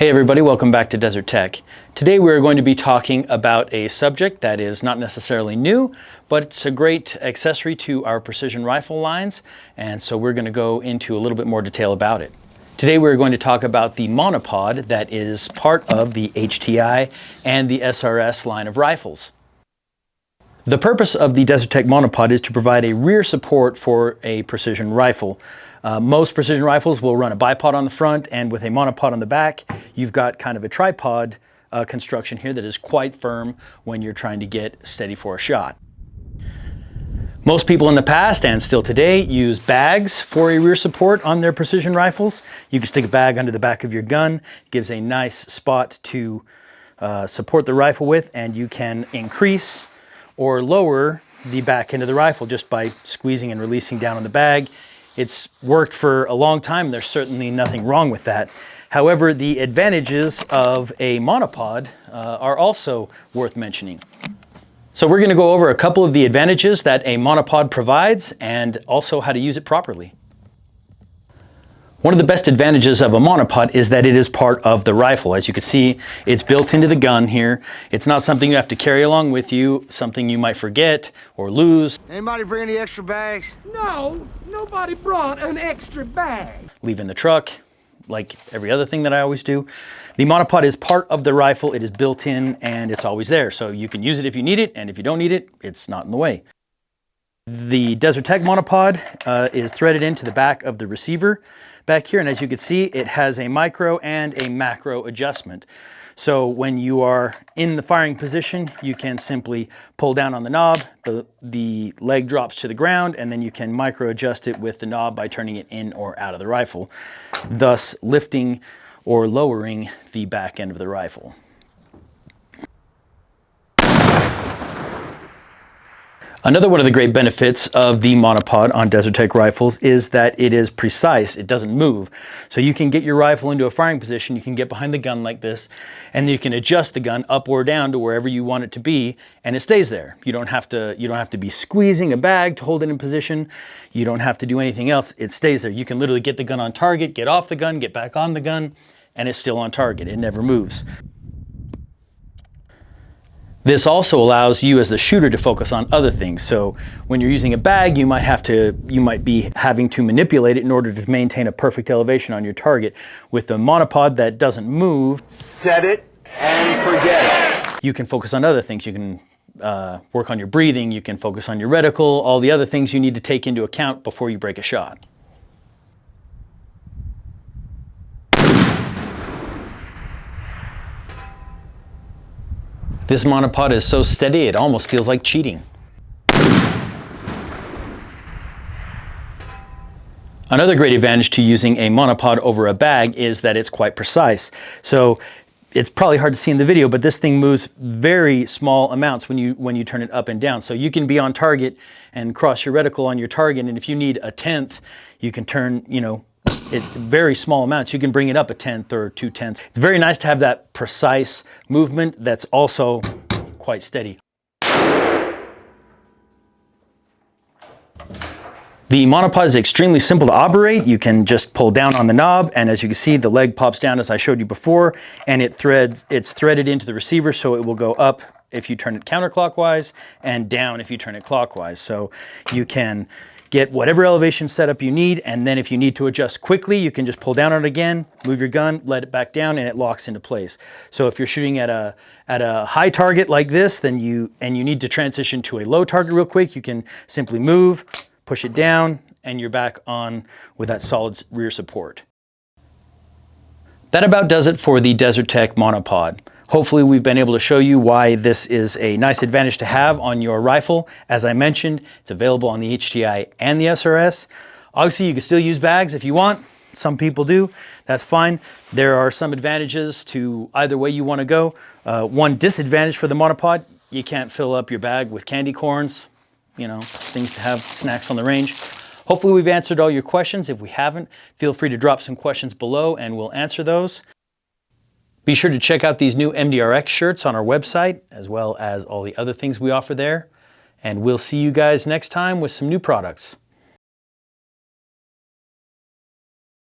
Hey everybody, welcome back to Desert Tech. Today we're going to be talking about a subject that is not necessarily new, but it's a great accessory to our precision rifle lines, and so we're going to go into a little bit more detail about it. Today we're going to talk about the Monopod that is part of the HTI and the SRS line of rifles. The purpose of the Desert Tech Monopod is to provide a rear support for a precision rifle. Most precision rifles will run a bipod on the front, and with a monopod on the back, you've got kind of a tripod construction here that is quite firm when you're trying to get steady for a shot. Most people in the past and still today use bags for a rear support on their precision rifles. You can stick a bag under the back of your gun, gives a nice spot to support the rifle with, and you can increase or lower the back end of the rifle just by squeezing and releasing down on the bag. It's worked for a long time. There's certainly nothing wrong with that. However, the advantages of a monopod are also worth mentioning. So we're going to go over a couple of the advantages that a monopod provides and also how to use it properly. One of the best advantages of a monopod is that it is part of the rifle. As you can see, it's built into the gun here. It's not something you have to carry along with you, something you might forget or lose. Anybody bring any extra bags? No, nobody brought an extra bag. Leave in the truck, like every other thing that I always do. The monopod is part of the rifle. It is built in and it's always there. So you can use it if you need it, and if you don't need it, it's not in the way. The Desert Tech monopod is threaded into the back of the receiver back here, and as you can see, it has a micro and a macro adjustment. So when you are in the firing position, you can simply pull down on the knob, the leg drops to the ground, and then you can micro adjust it with the knob by turning it in or out of the rifle, thus lifting or lowering the back end of the rifle. Another one of the great benefits of the monopod on Desert Tech rifles is that it is precise. It doesn't move. So you can get your rifle into a firing position, you can get behind the gun like this, and you can adjust the gun up or down to wherever you want it to be, and it stays there. You don't have to be squeezing a bag to hold it in position. You don't have to do anything else. It stays there. You can literally get the gun on target, get off the gun, get back on the gun, and it's still on target. It never moves. This also allows you as the shooter to focus on other things. So when you're using a bag, you might be having to manipulate it in order to maintain a perfect elevation on your target. With the monopod that doesn't move, Set it and forget it. you can focus on other things. You can work on your breathing, you can focus on your reticle, all the other things you need to take into account before you break a shot. This monopod is so steady, it almost feels like cheating. Another great advantage to using a monopod over a bag is that it's quite precise. So it's probably hard to see in the video, but this thing moves very small amounts when you turn it up and down. So you can be on target and cross your reticle on your target, and if you need a tenth, you can turn, very small amounts. You can bring it up a tenth or 2/10. It's very nice to have that precise movement that's also quite steady. The monopod is extremely simple to operate. You can just pull down on the knob, and as you can see, the leg pops down as I showed you before, and it's threaded into the receiver, so it will go up if you turn it counterclockwise and down if you turn it clockwise. So you can get whatever elevation setup you need, and then if you need to adjust quickly, you can just pull down on it again, move your gun, let it back down, and it locks into place. So if you're shooting at a high target like this, then you need to transition to a low target real quick, you can simply move, push it down, and you're back on with that solid rear support. That about does it for the Desert Tech monopod. Hopefully we've been able to show you why this is a nice advantage to have on your rifle. As I mentioned, it's available on the HTI and the SRS. Obviously you can still use bags if you want. Some people do, that's fine. There are some advantages to either way you want to go. One disadvantage for the monopod, you can't fill up your bag with candy corns, things to have, snacks on the range. Hopefully we've answered all your questions. If we haven't, feel free to drop some questions below and we'll answer those. Be sure to check out these new MDRX shirts on our website, as well as all the other things we offer there. And we'll see you guys next time with some new products.